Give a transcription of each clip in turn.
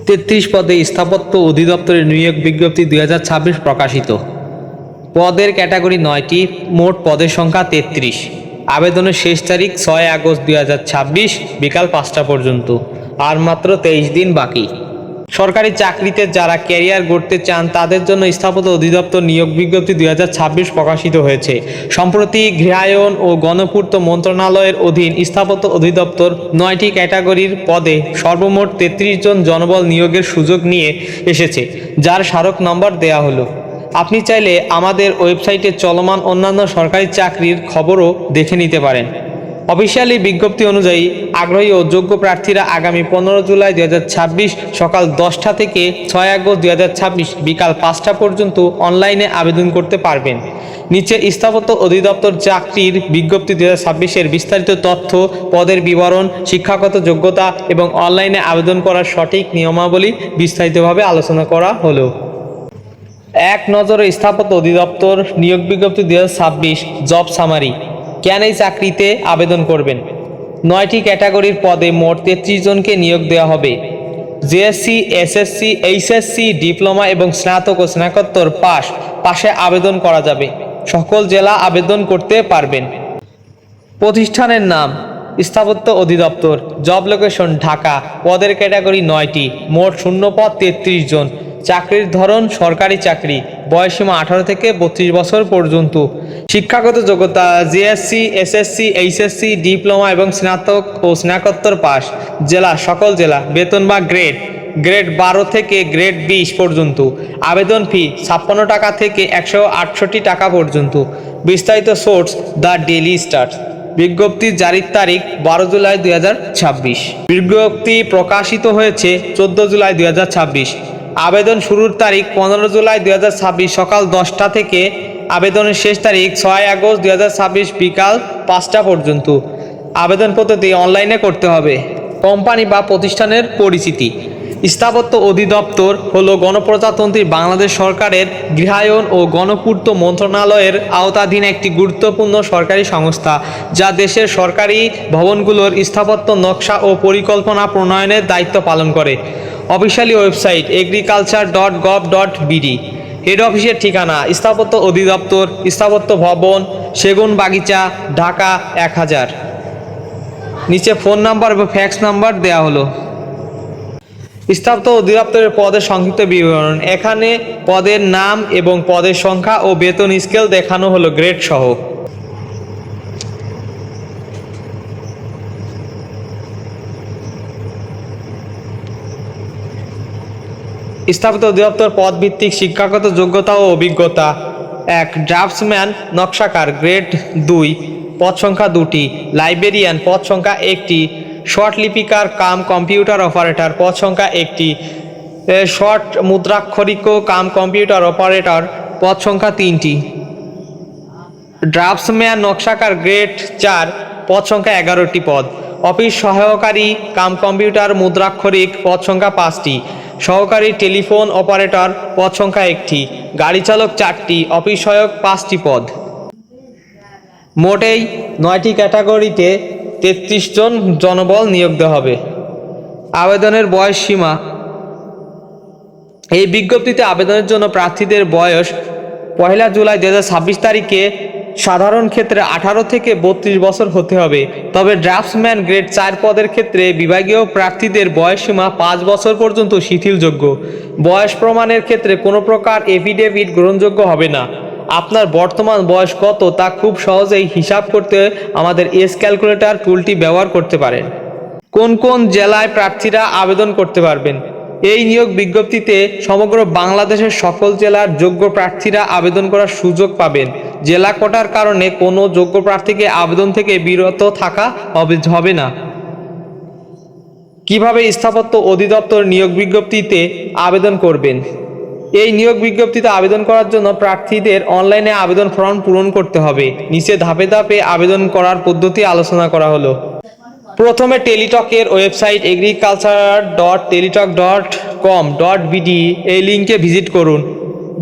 33 পদে স্থাপত্য অধিদপ্তরের নিয়োগ বিজ্ঞপ্তি 2026 প্রকাশিত। পদের ক্যাটাগরি 9টি, মোট পদের সংখ্যা 33। আবেদনের শেষ তারিখ 6 আগস্ট 2026 বিকাল 5টা পর্যন্ত। আর মাত্র 23 দিন বাকি। সরকারি চাকরিতে যারা ক্যারিয়ার গড়তে চান তাদের জন্য স্থাপত্য অধিদপ্তর নিয়োগ বিজ্ঞপ্তি 2026 প্রকাশিত হয়েছে। সম্প্রতি গৃহায়ন ও গণপূর্ত মন্ত্রণালয়ের অধীন স্থাপত্য অধিদপ্তর 9টি ক্যাটাগরির পদে সর্বমোট 33 জন জনবল নিয়োগের সুযোগ নিয়ে এসেছে, যার স্মারক নম্বর দেয়া হলো। আপনি চাইলে আমাদের ওয়েবসাইটে চলমান অন্যান্য সরকারি চাকরির খবরও দেখে নিতে পারেন। অফিসিয়ালি বিজ্ঞপ্তি অনুযায়ী আগ্রহী ও যোগ্য প্রার্থীরা আগামী 15 জুলাই 2026 সকাল 10টা থেকে 6 আগস্ট 2026 বিকাল 5টা পর্যন্ত অনলাইনে আবেদন করতে পারবেন। নিচে স্থাপত্য অধিদপ্তর চাকরির বিজ্ঞপ্তি 2026-এর বিস্তারিত তথ্য, পদের বিবরণ, শিক্ষাগত যোগ্যতা এবং অনলাইনে আবেদন করার সঠিক নিয়মাবলী বিস্তারিতভাবে আলোচনা করা হলো। এক নজরে স্থাপত্য অধিদপ্তর নিয়োগ বিজ্ঞপ্তি 2026 জব সামারি। কেন এই চাকরিতে আবেদন করবেন? 9টি ক্যাটাগরির পদে মোট 33 জনকে নিয়োগ দেওয়া হবে। জেএসসি, এসএসসি, এইচএসসি, ডিপ্লোমা এবং স্নাতক ও স্নাতকোত্তর পাশে আবেদন করা যাবে। সকল জেলা আবেদন করতে পারবেন। প্রতিষ্ঠানের নাম স্থাপত্য অধিদপ্তর। Job location Dhaka. পদের ক্যাটাগরি 9টি, মোট শূন্য পদ 33 জন। চাকরির ধরন সরকারি চাকরি। বয়সীমা 18 থেকে 32 বছর পর্যন্ত। শিক্ষাগত যোগ্যতা জেএসসি, এসএসসি, এইচএসসি, ডিপ্লোমা এবং স্নাতক ও স্নাতকোত্তর পাস। জেলা সকল জেলা। বেতন বা গ্রেড 12 থেকে গ্রেড 20 পর্যন্ত। আবেদন ফি 56 টাকা থেকে 168 টাকা পর্যন্ত। বিস্তারিত সোর্স দ্য ডেইলি স্টার। বিজ্ঞপ্তির জারির তারিখ 12 জুলাই 2026। বিজ্ঞপ্তি প্রকাশিত হয়েছে 14 জুলাই 2026। আবেদন শুরুর তারিখ 15 জুলাই 2026 সকাল 10টা থেকে। আবেদনের শেষ তারিখ 6 আগস্ট 2026 বিকাল 5টা পর্যন্ত। আবেদন পদ্ধতি অনলাইনে করতে হবে। কোম্পানি বা প্রতিষ্ঠানের পরিচিতি। স্থাপত্য অধিদপ্তর হলো গণপ্রজাতন্ত্রী বাংলাদেশ সরকারের গৃহায়ন ও গণপূর্ত মন্ত্রণালয়ের আওতাধীন একটি গুরুত্বপূর্ণ সরকারি সংস্থা, যা দেশের সরকারি ভবনগুলোর স্থাপত্য নকশা ও পরিকল্পনা প্রণয়নের দায়িত্ব পালন করে। Officially website agriculture.gov.bd। হেড অফিসের ঠিকানা স্থাপত্য অধিদপ্তর, স্থাপত্য ভবন, সেগুন বাগিচা, ঢাকা 1000। নিচে ফোন নাম্বার এবং ফ্যাক্স নাম্বার দেওয়া হলো। স্থাপত্য অধিদপ্তরের পদের সংক্ষিপ্ত বিবরণ। এখানে পদের নাম এবং পদের সংখ্যা ও বেতন স্কেল দেখানো হলো গ্রেড সহ। স্থাপত্য অধিদপ্তর পদ ভিত্তিক শিক্ষাগত যোগ্যতা ও অভিজ্ঞতা। 1 ড্রাফটসম্যান নকশাকার গ্রেড 2 পদ সংখ্যা 2টি। লাইব্রেরিয়ান পদ সংখ্যা 1টি। শর্ট লিপিকার কাম কম্পিউটার অপারেটর পদ সংখ্যা 1টি। শর্ট মুদ্রাক্ষরিক কাম কম্পিউটার অপারেটর পদ সংখ্যা 3টি। ড্রাফটসম্যান নকশাকার গ্রেড 4 পদ সংখ্যা 11টি পদ। অফিস সহায়কারী কাম কম্পিউটার মুদ্রাক্ষরিক পদ সংখ্যা 5টি। সহকারী টেলিফোন অপারেটর পদ সংখ্যা 1টি। গাড়ি চালক 4টি। অফিস সহায়ক 5টি পদ। মোট এই 9টি ক্যাটাগরিতে 33 জন জনবল নিয়োগ দেওয়া হবে। আবেদনের বয়স সীমা। এই বিজ্ঞপ্তিতে আবেদনের জন্য প্রার্থীদের বয়স 1 জুলাই 2026 তারিখে সাধারণ ক্ষেত্রে 18 থেকে 32 বছর হতে হবে। তবে ড্রাফটসম্যান গ্রেড 4 পদের ক্ষেত্রে বিভাগীয় প্রার্থীদের বয়সসীমা 5 বছর পর্যন্ত শিথিলযোগ্য। বয়স প্রমাণের ক্ষেত্রে কোনো প্রকার এফিডেভিট গ্রহণযোগ্য হবে না। আপনার বর্তমান বয়স কত তা খুব সহজেই হিসাব করতে আমাদের এজ ক্যালকুলেটর টুলটি ব্যবহার করতে পারেন। কোন কোন জেলায় প্রার্থীরা আবেদন করতে পারবেন? এই নিয়োগ বিজ্ঞপ্তিতে সমগ্র বাংলাদেশের সকল জেলার যোগ্য প্রার্থীরা আবেদন করার সুযোগ পাবেন। জেলা কোটার কারণে কোনো যোগ্য প্রার্থীকে আবেদন থেকে বিরত থাকা হবে না। কিভাবে স্থাপত্য অধিদপ্তর নিয়োগ বিজ্ঞপ্তিতে আবেদন করবেন? এই নিয়োগ বিজ্ঞপ্তিতে আবেদন করার জন্য প্রার্থীদের অনলাইনে আবেদন ফর্ম পূরণ করতে হবে। নিচে ধাপে ধাপে আবেদন করার পদ্ধতি আলোচনা করা হলো। প্রথমে টেলিটকের ওয়েবসাইট agriculture.teletalk.com.bd এই লিঙ্কে ভিজিট করুন।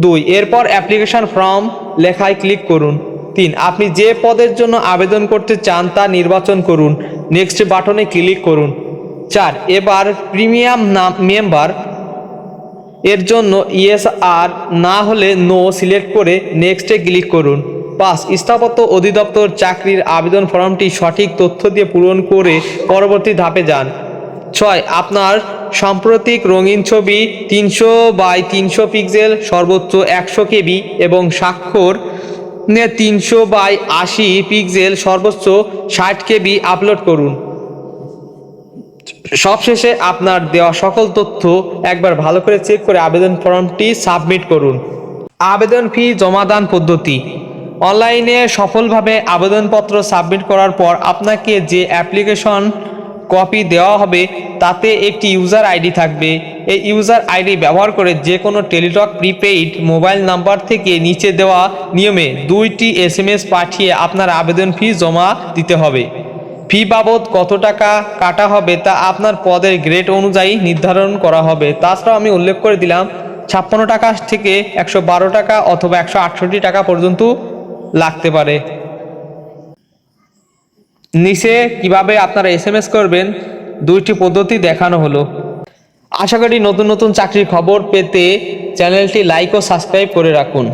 2 এরপর অ্যাপ্লিকেশন ফর্ম লেখায় ক্লিক করুন। 3 আপনি যে পদের জন্য আবেদন করতে চান তা নির্বাচন করুন। নেক্সট বাটনে ক্লিক করুন। 4 এবার প্রিমিয়াম মেম্বার এর জন্য ইয়েস আর না হলে নো সিলেক্ট করে নেক্সটে ক্লিক করুন। 5. স্থাপত্য অধিদপ্তর চাকরির আবেদন ফর্মটি সঠিক তথ্য দিয়ে পূরণ করে পরবর্তী ধাপে যান। 6. আপনার সাম্প্রতিক রঙিন ছবি 300x300 পিক্সেল সর্বোচ্চ 100 কেবি এবং স্বাক্ষর 300x80 পিক্সেল সর্বোচ্চ 60 কেবি আপলোড করুন। সবশেষে আপনার দেওয়া সকল তথ্য একবার ভালো করে চেক করে আবেদন ফর্মটি সাবমিট করুন। আবেদন ফি জমাদান পদ্ধতি। অনলাইনে সফলভাবে আবেদনপত্র সাবমিট করার পর আপনাকে যে অ্যাপ্লিকেশন কপি দেওয়া হবে তাতে একটি ইউজার আইডি থাকবে। এই ইউজার আইডি ব্যবহার করে যে কোনো টেলিটক প্রিপেইড মোবাইল নাম্বার থেকে নিচে দেওয়া নিয়মে 2টি SMS পাঠিয়ে আপনার আবেদন ফি জমা দিতে হবে। ফি বাবদ কত টাকা কাটা হবে তা আপনার পদের গ্রেড অনুযায়ী নির্ধারণ করা হবে। তাছাড়াও আমি উল্লেখ করে দিলাম 56 টাকা থেকে 112 টাকা অথবা 168 টাকা পর্যন্ত লাগতে পারে। নিচে কিভাবে আপনারা SMS করবেন 2টি পদ্ধতি দেখানো হলো। আশা করি নতুন নতুন চাকরির খবর পেতে চ্যানেলটি লাইক ও সাবস্ক্রাইব করে রাখুন।